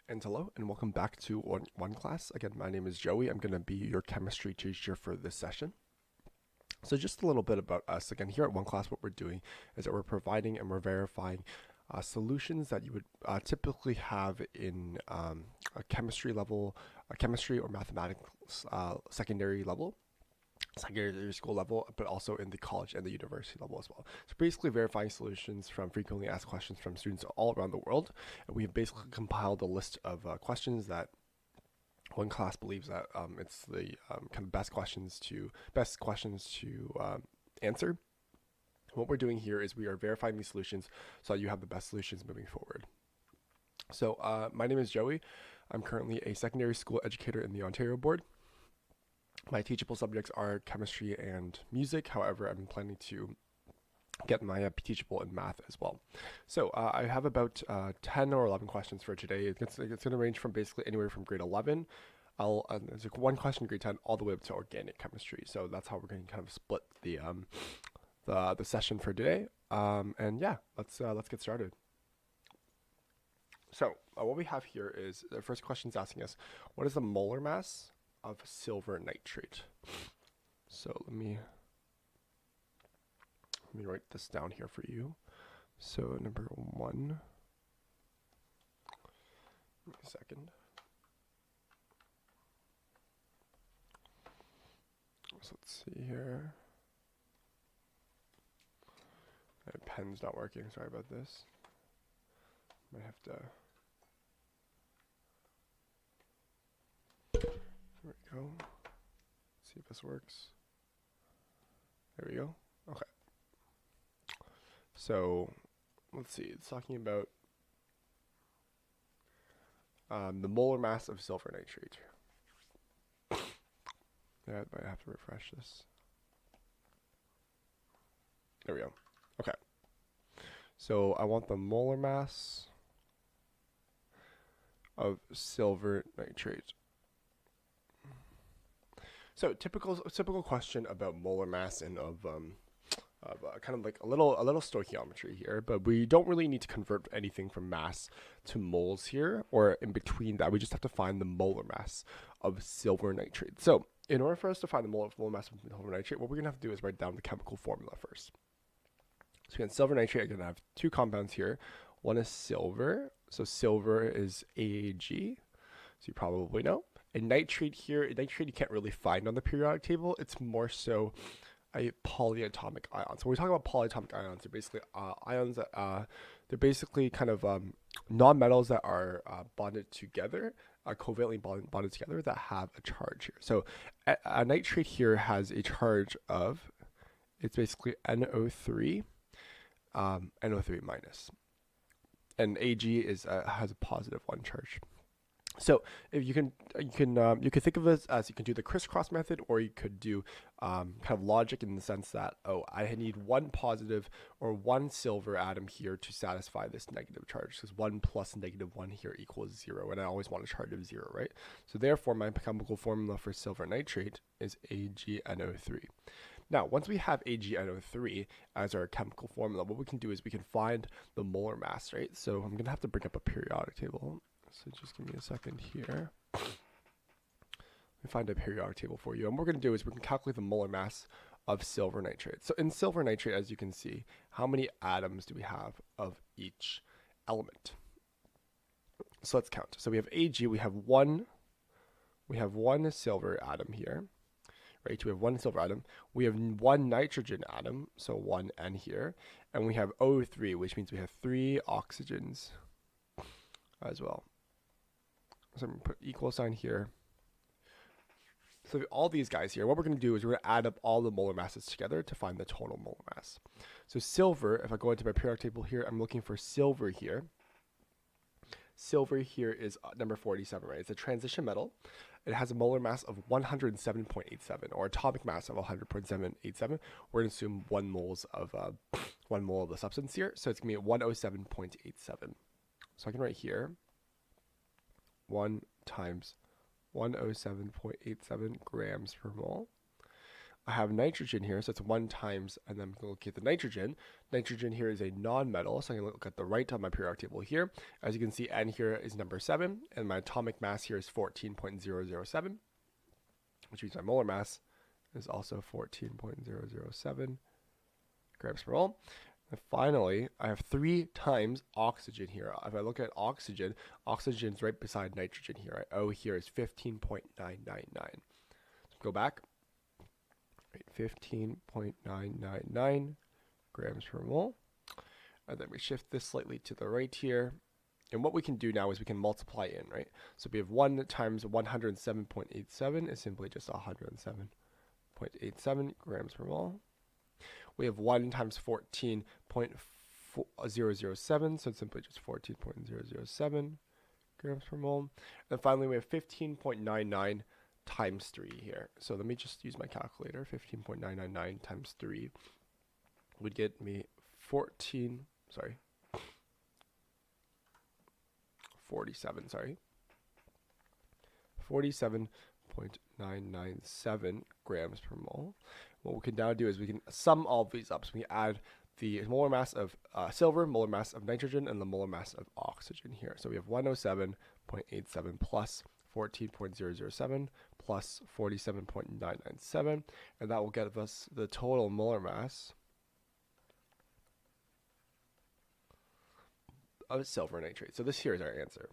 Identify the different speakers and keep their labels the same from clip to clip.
Speaker 1: And hello, and welcome back to OneClass. Again, my name is Joey. I'm going to be your chemistry teacher for this session. So just a little bit about us. Again, here at OneClass, what we're doing is that we're providing and we're verifying solutions that you would typically have in a chemistry level, a chemistry or mathematics secondary school level, but also in the college and the university level as well. So basically verifying solutions from frequently asked questions from students all around the world. And we've basically compiled a list of questions that OneClass believes that it's the kind of best questions to answer. What we're doing here is we are verifying these solutions so that you have the best solutions moving forward. So my name is Joey. I'm currently a secondary school educator in the Ontario Board. My teachable subjects are chemistry and music. However, I'm planning to get my teachable in math as well. So I have about 10 or 11 questions for today. It's going to range from basically anywhere from grade 11. There's like one question in grade 10 all the way up to organic chemistry. So that's how we're going to kind of split the session for today. And yeah, let's get started. So what we have here is the first question is asking us, what is the molar mass of silver nitrate? So let me write this down here for you. So number one, give me a second. So let's see here. My pen's not working, sorry about this. Might have to. There we go. See if this works. There we go. Okay. So let's see. It's talking about the molar mass of silver nitrate. Yeah, I might have to refresh this. There we go. Okay. So I want the molar mass of silver nitrate. So typical question about molar mass and of kind of like a little stoichiometry here, but we don't really need to convert anything from mass to moles here, or in between that. We just have to find the molar mass of silver nitrate. So in order for us to find the molar mass of silver nitrate, what we're gonna have to do is write down the chemical formula first. So again, silver nitrate, I'm gonna have two compounds here. One is silver, so silver is AAG, so you probably know. And nitrate here, nitrate you can't really find on the periodic table. It's more so a polyatomic ion. So when we talk about polyatomic ions, they're basically ions that they're basically kind of non-metals that are bonded together, covalently bonded together, that have a charge here. So a nitrate here has a charge of, it's basically NO3, NO3 minus, and Ag is has a positive one charge. So if you can think of this as, you can do the crisscross method, or you could do kind of logic in the sense that, oh, I need one positive or one silver atom here to satisfy this negative charge, because 1 plus -1 here equals 0, and I always want a charge of 0, right? So therefore, my chemical formula for silver nitrate is AgNO3. Now, once we have AgNO3 as our chemical formula, what we can do is we can find the molar mass, right? So I'm going to have to bring up a periodic table. So just give me a second here. Let me find a periodic table for you. And what we're going to do is we can calculate the molar mass of silver nitrate. So in silver nitrate, as you can see, how many atoms do we have of each element? So let's count. So we have Ag, we have one silver atom here, right? We have one silver atom. We have one nitrogen atom, so 1N here. And we have O3, which means we have 3 oxygens as well. So I'm going to put equal sign here. So all these guys here, what we're going to do is we're going to add up all the molar masses together to find the total molar mass. So silver, if I go into my periodic table here, I'm looking for silver here. Silver here is number 47, right? It's a transition metal. It has a molar mass of 107.87, or atomic mass of 100.787. We're going to assume 1 mole of the substance here. So it's going to be 107.87. So I can write here 1 times 107.87 grams per mole. I have nitrogen here, so it's 1 times, and then I'm going to look at the nitrogen. Nitrogen here is a non-metal, so I'm going to look at the right on my periodic table here. As you can see, N here is number 7, and my atomic mass here is 14.007, which means my molar mass is also 14.007 grams per mole. And finally, I have 3 times oxygen here. If I look at oxygen, oxygen is right beside nitrogen here. Right? O here is 15.999. So go back. 15.999 grams per mole. And then we shift this slightly to the right here. And what we can do now is we can multiply in, right? So we have 1 times 107.87 is simply just 107.87 grams per mole. We have 1 times 14.007, so it's simply just 14.007 grams per mole. And finally, we have 15.99 times 3 here. So let me just use my calculator. 15.999 times 3 would get me 47, sorry. 47.997 grams per mole. What we can now do is we can sum all of these up. So we add the molar mass of silver, molar mass of nitrogen, and the molar mass of oxygen here. So we have 107.87 plus 14.007 plus 47.997, and that will get us the total molar mass of silver nitrate. So this here is our answer.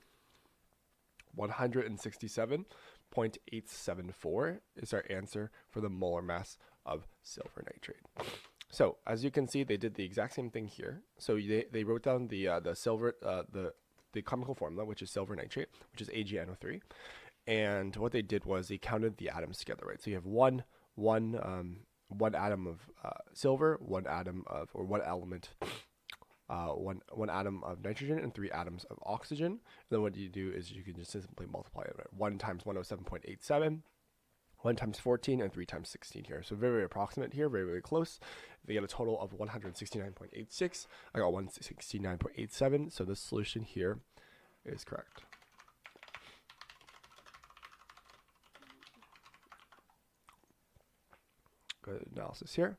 Speaker 1: 167.874 is our answer for the molar mass of silver nitrate. So as you can see, they did the exact same thing here. So they wrote down the silver the chemical formula, which is silver nitrate, which is AgNO3, and what they did was they counted the atoms together, right? So you have one atom of silver, one atom of one atom of nitrogen, and 3 atoms of oxygen. And then what you do is you can just simply multiply it, right? 1 times 107.87, 1 times 14, and 3 times 16 here. So very, very approximate here, very, very close. They get a total of 169.86. I got 169.87, so this solution here is correct. Good analysis here.